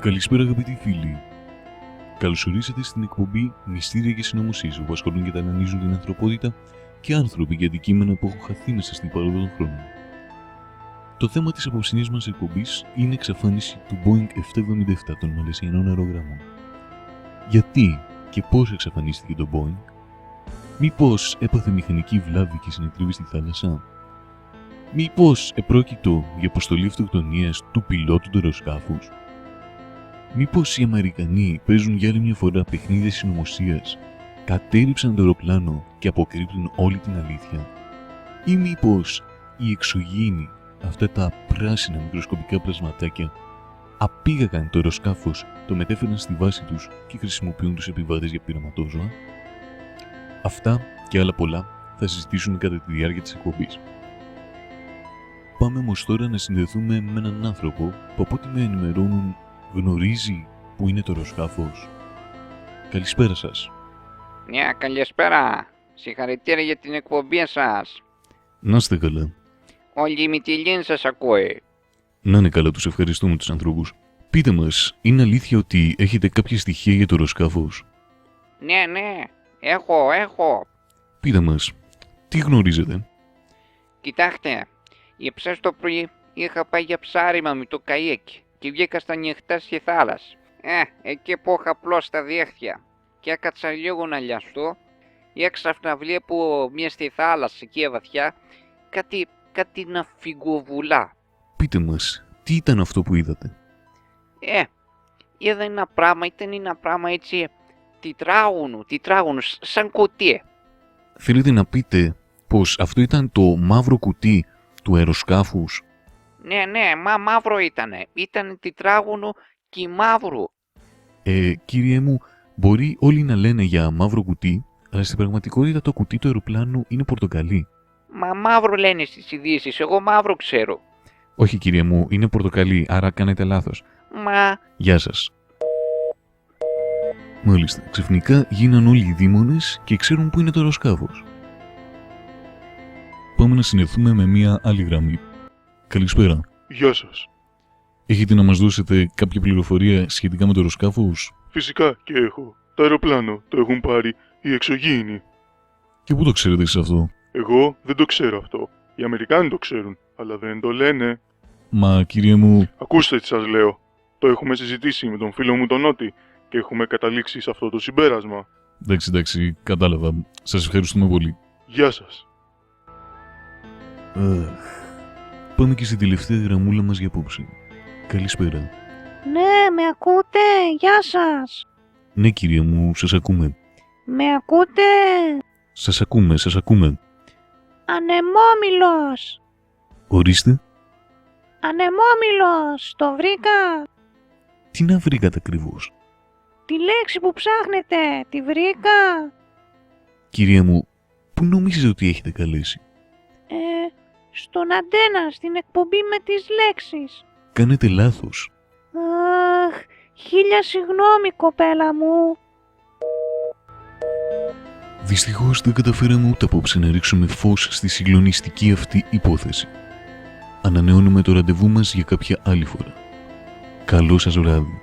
Καλησπέρα αγαπητοί φίλοι. Καλώς ορίσατε στην εκπομπή Μυστήρια και Συνωμοσίες, όπου ασχολούν και ταλανίζουν την ανθρωπότητα και άνθρωποι και αντικείμενα που έχουν χαθεί μέσα στην παρόδο των χρόνων. Το θέμα της απόψινής μας εκπομπής είναι η εξαφάνιση του Boeing 777 των Μαλαισιανών αερογραμμών. Γιατί και πώς εξαφανίστηκε το Boeing? Μήπως έπαθε μηχανική βλάβη και συνετρίβη στη θάλασσα? Μήπως επρόκειτο για αποστολή αυτοκτονίας του πιλότου του αεροσκάφους? Μήπως οι Αμερικανοί παίζουν για άλλη μια φορά παιχνίδια συνωμοσίας, κατέριψαν το αεροπλάνο και αποκρύπτουν όλη την αλήθεια? Ή μήπως οι εξωγήινοι, αυτά τα πράσινα μικροσκοπικά πλασματάκια, απήγαγαν το αεροσκάφος, το μετέφεραν στη βάση τους και χρησιμοποιούν τους επιβάτες για πειραματόζωα? Αυτά και άλλα πολλά θα συζητήσουν κατά τη διάρκεια της εκπομπής. Πάμε όμως τώρα να συνδεθούμε με έναν άνθρωπο που από ό,τι με ενημερώνουν γνωρίζει που είναι το αεροσκάφος. Καλησπέρα σας. Ναι, καλησπέρα. Συγχαρητήρια για την εκπομπή σας. Να είστε καλά. Όλη η Μυτιλήν σας ακούει. Να είναι καλά, τους ευχαριστούμε τους ανθρώπους. Πείτε μας, είναι αλήθεια ότι έχετε κάποια στοιχεία για το αεροσκάφος? Ναι, έχω. Πείτε μας, τι γνωρίζετε? Κοιτάξτε, ύψας το πρωί είχα πάει για ψάριμα με το καΐκι και βγήκα στα νυχτά στη θάλασσα. Εκεί που είχα απλώς τα δίχτυα και έκατσα λίγο να λιαστώ, έξαφνα βλέπω μια στη θάλασσα εκεί βαθιά κάτι να φυγοβουλά. Πείτε μας, τι ήταν αυτό που είδατε? Είδα ένα πράγμα έτσι τετράγωνο, σαν κουτί. Θέλετε να πείτε πως αυτό ήταν το μαύρο κουτί του αεροσκάφους? Ναι, μαύρο ήτανε. Ήταν τετράγωνο και μαύρο. Κύριε μου, μπορεί όλοι να λένε για μαύρο κουτί, αλλά στην πραγματικότητα το κουτί του αεροπλάνου είναι πορτοκαλί. Μα μαύρο λένε στις ειδήσεις, εγώ μαύρο ξέρω. Όχι κύριε μου, είναι πορτοκαλί, άρα κάνετε λάθος. Μα... Γεια σας. Μάλιστα, ξαφνικά γίναν όλοι οι δήμονες και ξέρουν που είναι το αεροσκάφος. Πάμε να συνδεθούμε με μία άλλη γραμμή. Καλησπέρα. Γεια σας. Έχετε να μας δώσετε κάποια πληροφορία σχετικά με το αεροσκάφος? Φυσικά και έχω. Το αεροπλάνο το έχουν πάρει οι εξωγήινοι. Και πού το ξέρετε εσείς αυτό? Εγώ δεν το ξέρω αυτό. Οι Αμερικάνοι το ξέρουν, αλλά δεν το λένε. Μα κύριε μου... Ακούστε τι σας λέω. Το έχουμε συζητήσει με τον φίλο μου τον Νότι και έχουμε καταλήξει σε αυτό το συμπέρασμα. Εντάξει, κατάλαβα. Σας ευχαριστούμε πολύ. Γεια σας. Πάμε και στην τελευταία γραμμούλα μας για απόψε. Καλησπέρα. Ναι, με ακούτε, γεια σας. Ναι κύριε μου, σας ακούμε. Με ακούτε? Σας ακούμε. Ανεμόμυλος. Ορίστε. Ανεμόμυλος, το βρήκα. Τι να βρήκατε ακριβώς? Τη λέξη που ψάχνετε, τη βρήκα. Κυρία μου, πού νομίζετε ότι έχετε καλέσει? Στον αντένα, στην εκπομπή με τις λέξεις. Κάνετε λάθος. Αχ, χίλια συγγνώμη κοπέλα μου. Δυστυχώς δεν καταφέραμε ούτε απόψε να ρίξουμε φως στη συγκλονιστική αυτή υπόθεση. Ανανεώνουμε το ραντεβού μας για κάποια άλλη φορά. Καλό σας βράδυ.